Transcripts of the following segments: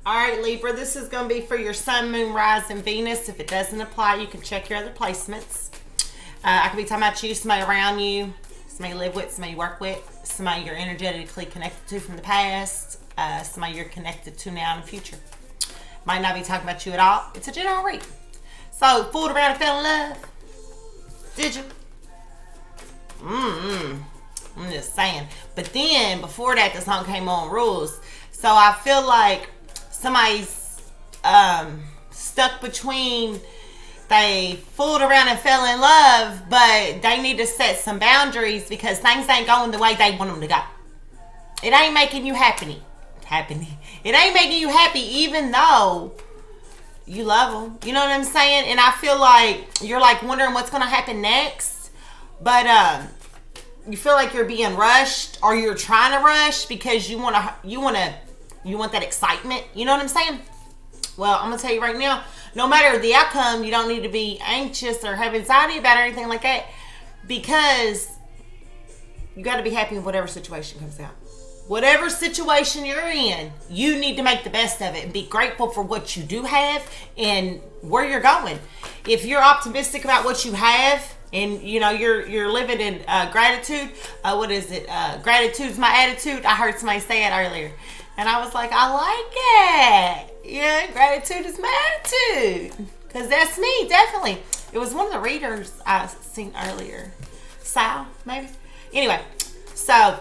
All right, Libra, this is going to be for your sun, moon, rise, and Venus. If it doesn't apply, you can check your other placements. I could be talking about you, somebody around you, somebody you live with, somebody you work with, somebody you're energetically connected to from the past, somebody you're connected to now in the future. Might not be talking about you at all. It's a general read. So, fooled around and fell in love? Did you? I'm just saying. But then, before that, the song came on Rules. So, I feel like somebody's stuck between they fooled around and fell in love, but they need to set some boundaries because things ain't going the way they want them to go. It ain't making you happy. It ain't making you happy even though you love them. You know what I'm saying? And I feel like you're like wondering what's going to happen next. But you feel like you're being rushed or you're trying to rush because you want that excitement. You know what I'm saying? Well, I'm going to tell you right now, no matter the outcome, you don't need to be anxious or have anxiety about it or anything like that because you got to be happy in whatever situation comes out. Whatever situation you're in, you need to make the best of it and be grateful for what you do have and where you're going. If you're optimistic about what you have and you know you're living in gratitude, gratitude's my attitude. I heard somebody say it earlier, and I was like, I like it. Yeah, gratitude is my attitude because that's me, definitely. It was one of the readers I seen earlier, Sal, maybe. Anyway, so.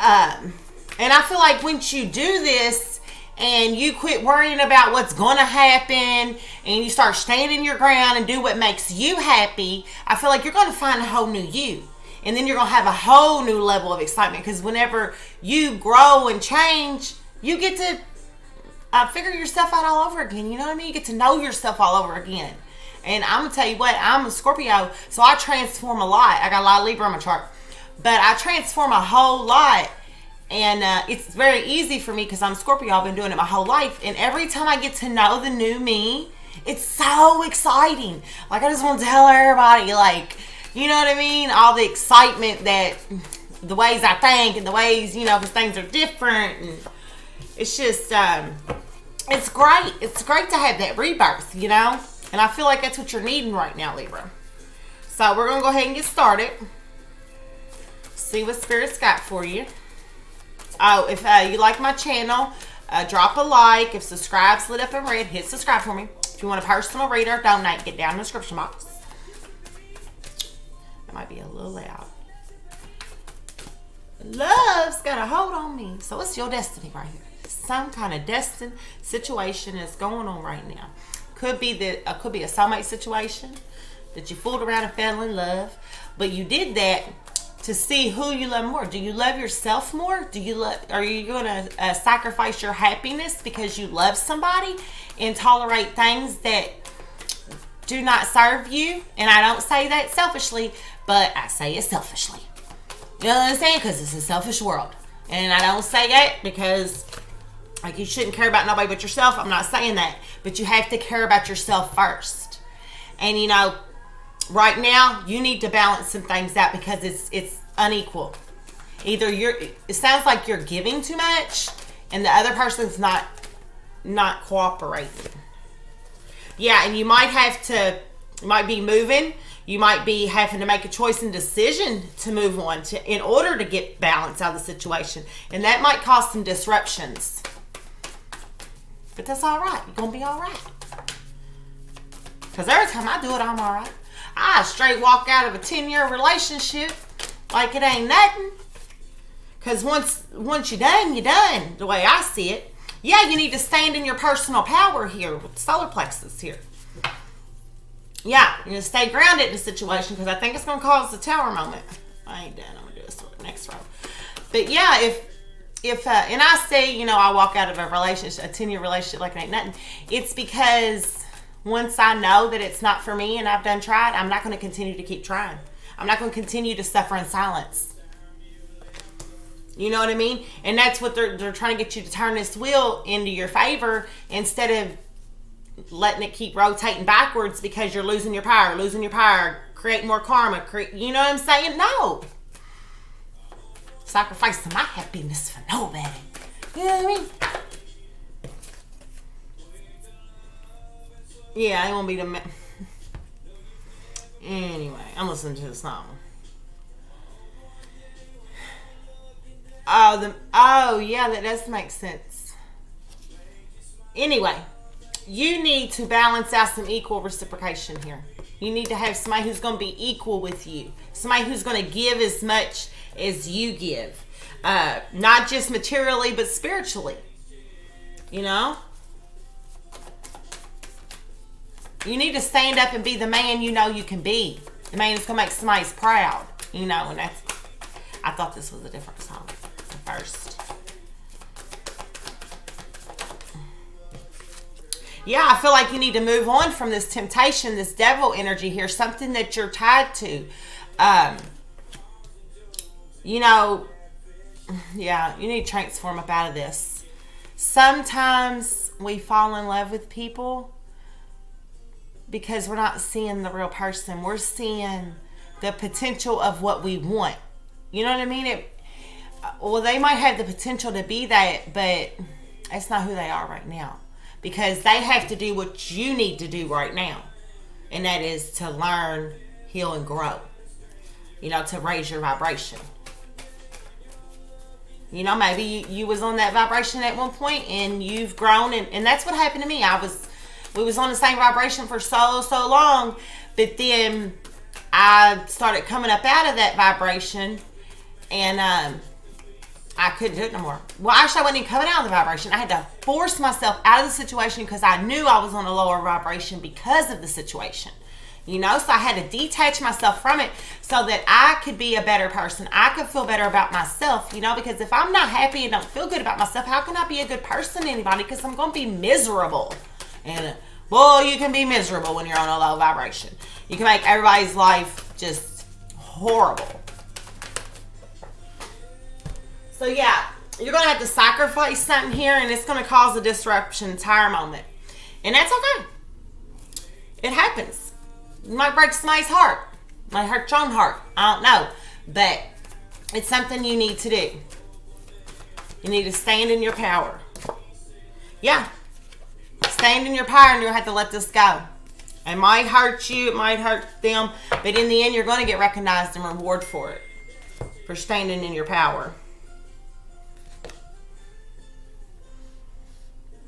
And I feel like once you do this and you quit worrying about what's going to happen and you start standing your ground and do what makes you happy, I feel like you're going to find a whole new you. And then you're going to have a whole new level of excitement because whenever you grow and change, you get to figure yourself out all over again. You know what I mean? You get to know yourself all over again. And I'm going to tell you what, I'm a Scorpio, so I transform a lot. I got a lot of Libra on my chart. But I transform a whole lot, and it's very easy for me because I'm Scorpio. I've been doing it my whole life, and every time I get to know the new me, it's so exciting. Like, I just want to tell everybody, like, you know what I mean? All the excitement that the ways I think and the ways, you know, because things are different, and it's just, it's great. It's great to have that rebirth, you know? And I feel like that's what you're needing right now, Libra. So we're going to go ahead and get started. See what Spirit's got for you. Oh, if you like my channel, drop a like. If subscribe's lit up in red, hit subscribe for me. If you want a personal reader, donate. Get down in the description box. That might be a little loud. Love's got a hold on me. So it's your destiny right here. Some kind of destined situation is going on right now. Could be a soulmate situation that you fooled around and fell in love, but you did that to see who you love more. Do you love yourself more? Are you going to sacrifice your happiness because you love somebody and tolerate things that do not serve you? And I don't say that selfishly, but I say it selfishly. You know what I'm saying? Because it's a selfish world. And I don't say that because like you shouldn't care about nobody but yourself. I'm not saying that. But you have to care about yourself first. And you know, right now, you need to balance some things out because it's unequal. Either it sounds like you're giving too much and the other person's not cooperating. Yeah, and you might be moving. You might be having to make a choice and decision to move on in order to get balance out of the situation. And that might cause some disruptions. But that's all right. You're going to be all right. Because every time I do it, I'm all right. I straight walk out of a 10-year relationship like it ain't nothing. Because once you're done, you're done, the way I see it. Yeah, you need to stand in your personal power here with the solar plexus here. Yeah, you're going to stay grounded in the situation because I think it's going to cause the tower moment. I ain't done. I'm going to do this next row. But yeah, if and I say, you know, I walk out of a relationship, a 10-year relationship like it ain't nothing, it's because once I know that it's not for me and I've done tried, I'm not going to continue to keep trying. I'm not going to continue to suffer in silence. You know what I mean? And that's what they're trying to get you to turn this wheel into your favor instead of letting it keep rotating backwards because you're losing your power, create more karma. You know what I'm saying? No. Sacrificing my happiness for nobody. You know what I mean? Yeah, it won't be the... Anyway, I'm listening to the song. Oh, yeah, that does make sense. Anyway, you need to balance out some equal reciprocation here. You need to have somebody who's going to be equal with you. Somebody who's going to give as much as you give. Not just materially, but spiritually. You know? You need to stand up and be the man you know you can be. The man who's going to make somebody proud. You know, and that's... I thought this was a different song at first. Yeah, I feel like you need to move on from this temptation, this devil energy here, something that you're tied to. You know, yeah, you need to transform up out of this. Sometimes we fall in love with people because we're not seeing the real person. We're seeing the potential of what we want. You know what I mean? Well, they might have the potential to be that, but that's not who they are right now. Because they have to do what you need to do right now. And that is to learn, heal, and grow. You know, to raise your vibration. You know, maybe you was on that vibration at one point and you've grown. And that's what happened to me. We was on the same vibration for so long. But then I started coming up out of that vibration. And I couldn't do it no more. Well, actually, I wasn't even coming out of the vibration. I had to force myself out of the situation because I knew I was on a lower vibration because of the situation. You know, so I had to detach myself from it so that I could be a better person. I could feel better about myself, you know, because if I'm not happy and don't feel good about myself, how can I be a good person to anybody? Because I'm going to be miserable. And, well, you can be miserable when you're on a low vibration. You can make everybody's life just horrible. So yeah, you're going to have to sacrifice something here, and it's going to cause a disruption entire moment. And that's okay. It happens. You might break somebody's heart. Might hurt your own heart. I don't know. But it's something you need to do. You need to stand in your power. Yeah. Stand in your power, and you'll have to let this go. It might hurt you. It might hurt them. But in the end, you're going to get recognized and rewarded for it. For standing in your power.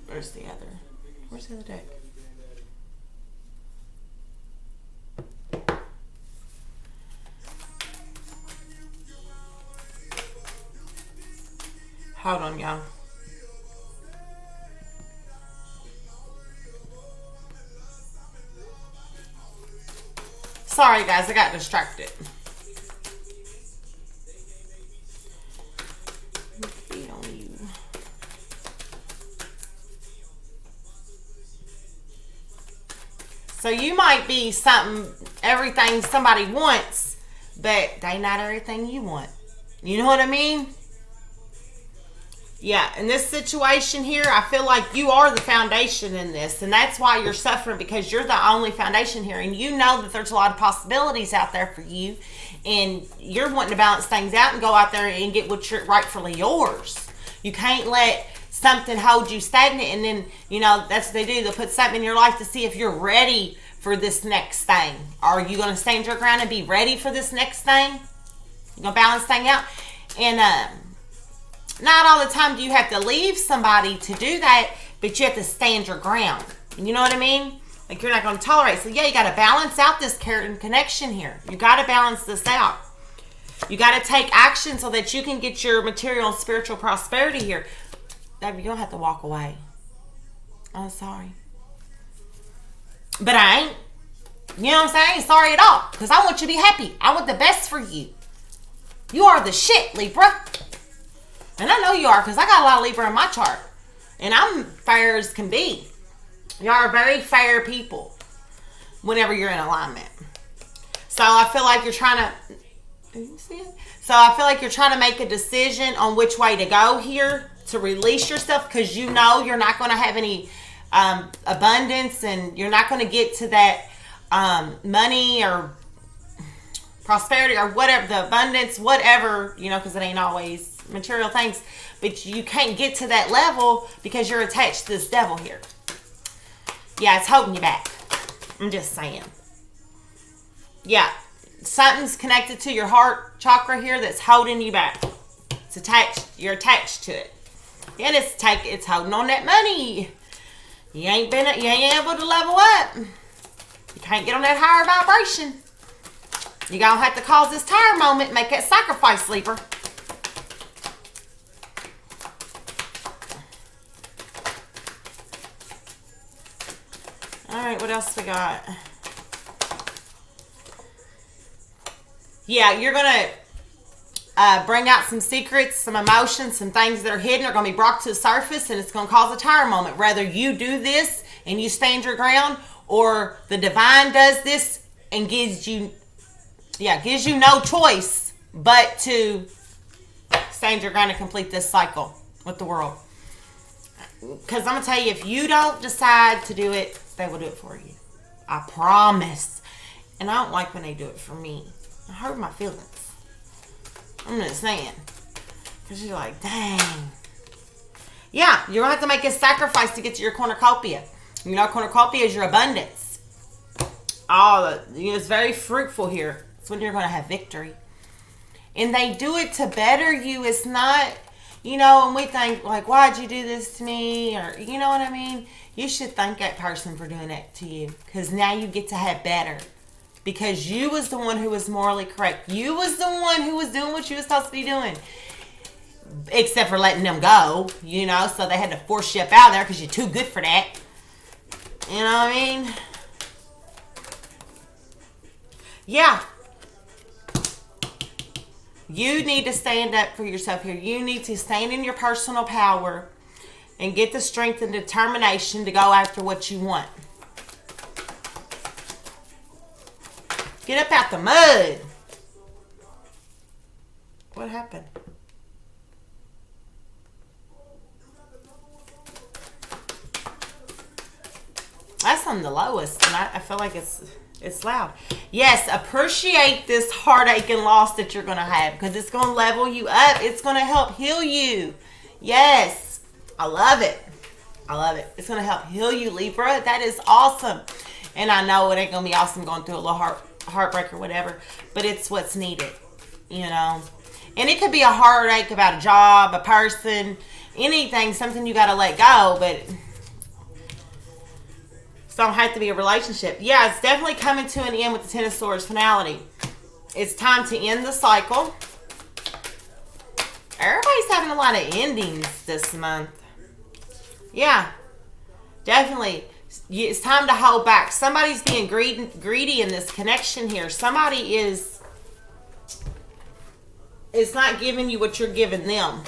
Where's the other deck? Hold on, y'all. Sorry, guys, I got distracted. So you might be everything somebody wants, but they not everything you want. You know what I mean? Yeah, in this situation here, I feel like you are the foundation in this. And that's why you're suffering, because you're the only foundation here. And you know that there's a lot of possibilities out there for you. And you're wanting to balance things out and go out there and get what's rightfully yours. You can't let something hold you stagnant, and then, you know, that's what they do. They'll put something in your life to see if you're ready for this next thing. Are you going to stand your ground and be ready for this next thing? You're going to balance things out. And not all the time do you have to leave somebody to do that, but you have to stand your ground. You know what I mean? Like, you're not going to tolerate. So yeah, you got to balance out this connection here. You got to balance this out. You got to take action so that you can get your material and spiritual prosperity here. Baby, you don't have to walk away. I'm sorry. But I ain't. You know what I'm saying? I ain't sorry at all. Because I want you to be happy. I want the best for you. You are the shit, Libra. And I know you are, because I got a lot of Libra in my chart. And I'm fair as can be. You are very fair people whenever you're in alignment. So I feel like you're trying to... You see it? So I feel like you're trying to make a decision on which way to go here to release yourself, because you know you're not going to have any abundance, and you're not going to get to that money or prosperity or whatever, the abundance, whatever, you know, because it ain't always material things, but you can't get to that level because you're attached to this devil here. Yeah, it's holding you back. I'm just saying. Yeah. Something's connected to your heart chakra here that's holding you back. It's attached. You're attached to it. And it's holding on that money. You ain't able to level up. You can't get on that higher vibration. You're going to have to cause this tire moment, make that sacrifice, Libra. All right, what else we got? Yeah, you're going to bring out some secrets, some emotions, some things that are hidden are going to be brought to the surface, and it's going to cause a tire moment. Whether you do this and you stand your ground, or the divine does this and gives you no choice but to stand your ground and complete this cycle with the world. Because I'm going to tell you, if you don't decide to do it, they will do it for you. I promise. And I don't like when they do it for me. It hurt my feelings. I'm just saying. Because you're like, dang. Yeah, you're going to have to make a sacrifice to get to your cornucopia. You know, cornucopia is your abundance. It's very fruitful here. It's when you're going to have victory. And they do it to better you. It's not, and we think, like, why'd you do this to me? Or, you know what I mean? You should thank that person for doing that to you. Because now you get to have better. Because you was the one who was morally correct. You was the one who was doing what you was supposed to be doing. Except for letting them go, so they had to force you up out of there because you're too good for that. You know what I mean? Yeah. You need to stand up for yourself here. You need to stand in your personal power and get the strength and determination to go after what you want. Get up out the mud. What happened? That's on the lowest, and I feel like it's loud. Yes, appreciate this heartache and loss that you're going to have, because it's going to level you up. It's going to help heal you. Yes, I love it. I love it. It's going to help heal you, Libra. That is awesome. And I know it ain't going to be awesome going through a little heartbreak or whatever, but it's what's needed, And it could be a heartache about a job, a person, anything, something you got to let go, but it don't have to be a relationship. Yeah, it's definitely coming to an end with the Ten of Swords finality. It's time to end the cycle. Everybody's having a lot of endings this month. Yeah, definitely. It's time to hold back. Somebody's being greedy in this connection here. Somebody is not giving you what you're giving them.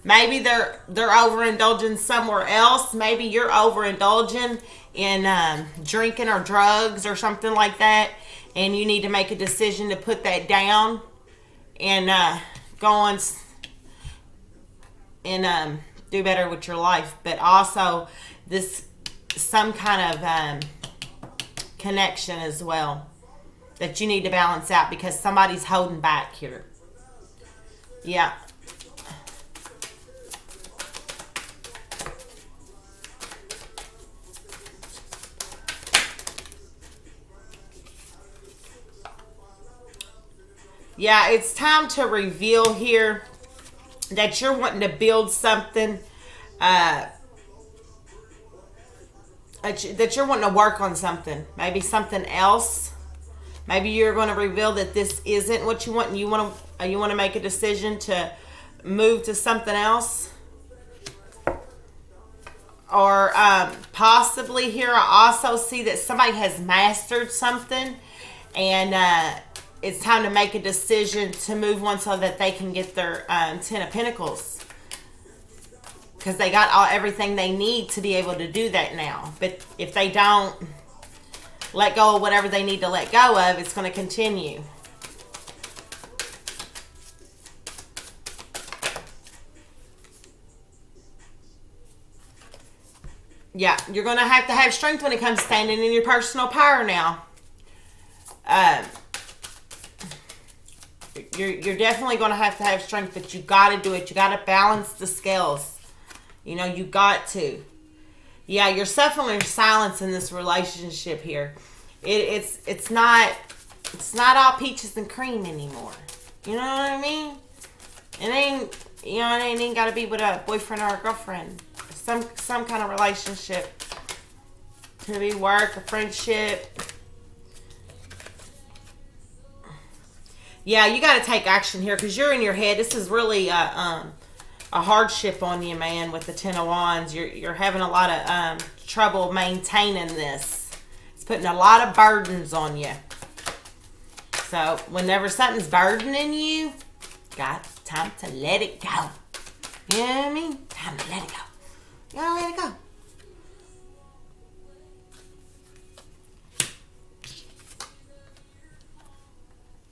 Maybe they're overindulging somewhere else. Maybe you're overindulging in drinking or drugs or something like that, and you need to make a decision to put that down and go on and do better with your life. But also some kind of connection as well that you need to balance out, because somebody's holding back here. Yeah. Yeah, it's time to reveal here that you're wanting to build something, that you're wanting to work on something. Maybe something else. Maybe you're going to reveal that this isn't what you want, and you want to make a decision to move to something else. Or possibly here I also see that somebody has mastered something, and it's time to make a decision to move on so that they can get their Ten of Pentacles. Because they got everything they need to be able to do that now. But if they don't let go of whatever they need to let go of, it's going to continue. Yeah, you're going to have strength when it comes to standing in your personal power now. You're definitely going to have strength, but you got to do it. You got to balance the scales. You got to. Yeah, you're suffering your silence in this relationship here. It's not all peaches and cream anymore. You know what I mean? It ain't it ain't got to be with a boyfriend or a girlfriend. Some kind of relationship. Could be work, a friendship. Yeah, you got to take action here because you're in your head. This is really a hardship on you, man, with the Ten of Wands. You're having a lot of trouble maintaining this. It's putting a lot of burdens on you. So whenever something's burdening you, got time to let it go. You know what I mean? Time to let it go. You gotta let it go.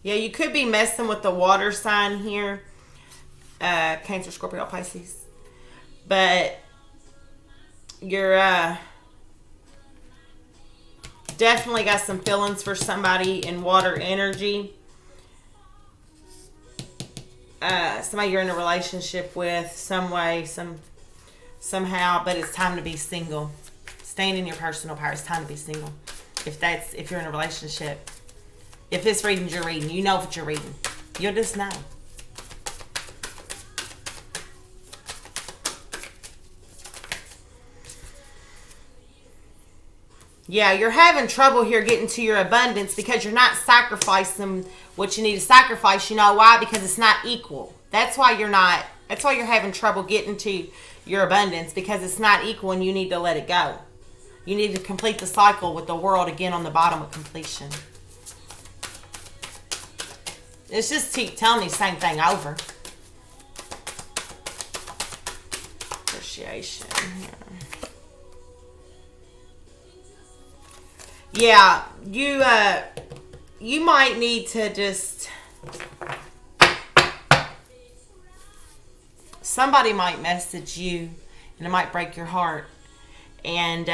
Yeah, you could be messing with the water sign here. Cancer, Scorpio, Pisces. But you're definitely got some feelings for somebody in water energy. Somebody you're in a relationship with some way, somehow, but it's time to be single. Staying in your personal power. It's time to be single. If you're in a relationship. If this reading you're reading, you know what you're reading. You'll just know. Yeah, you're having trouble here getting to your abundance because you're not sacrificing what you need to sacrifice. You know why? Because it's not equal. That's why you're having trouble getting to your abundance, because it's not equal and you need to let it go. You need to complete the cycle with the world again on the bottom of completion. It's just keep telling me the same thing over. Appreciation here. Yeah, you might need to just, somebody might message you and it might break your heart, and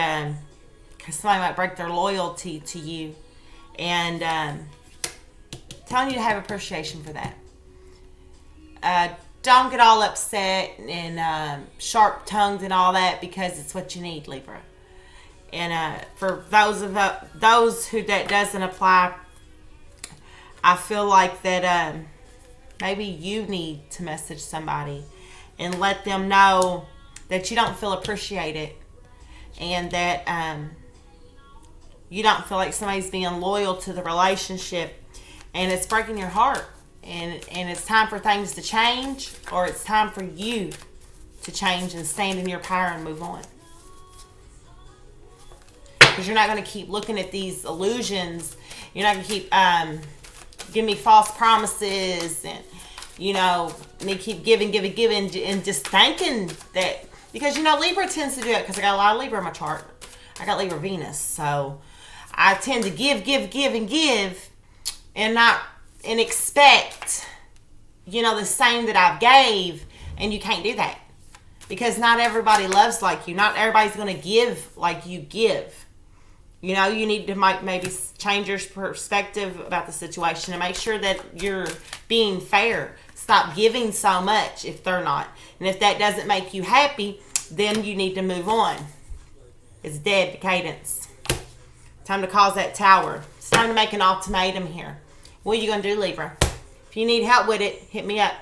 because somebody might break their loyalty to you, and telling you to have appreciation for that. Don't get all upset and sharp-tongued and all that, because it's what you need, Libra. And for those who that doesn't apply, I feel like that maybe you need to message somebody and let them know that you don't feel appreciated, and that you don't feel like somebody's being loyal to the relationship, and it's breaking your heart, and it's time for things to change, or it's time for you to change and stand in your power and move on. Because you're not going to keep looking at these illusions. You're not going to keep giving me false promises, and they keep giving, and just thinking that, because Libra tends to do it, because I got a lot of Libra in my chart. I got Libra Venus, so I tend to give, and expect the same that I've gave, and you can't do that, because not everybody loves like you. Not everybody's going to give like you give. You need to maybe change your perspective about the situation and make sure that you're being fair. Stop giving so much if they're not. And if that doesn't make you happy, then you need to move on. It's dead cadence. Time to cause that tower. It's time to make an ultimatum here. What are you going to do, Libra? If you need help with it, hit me up.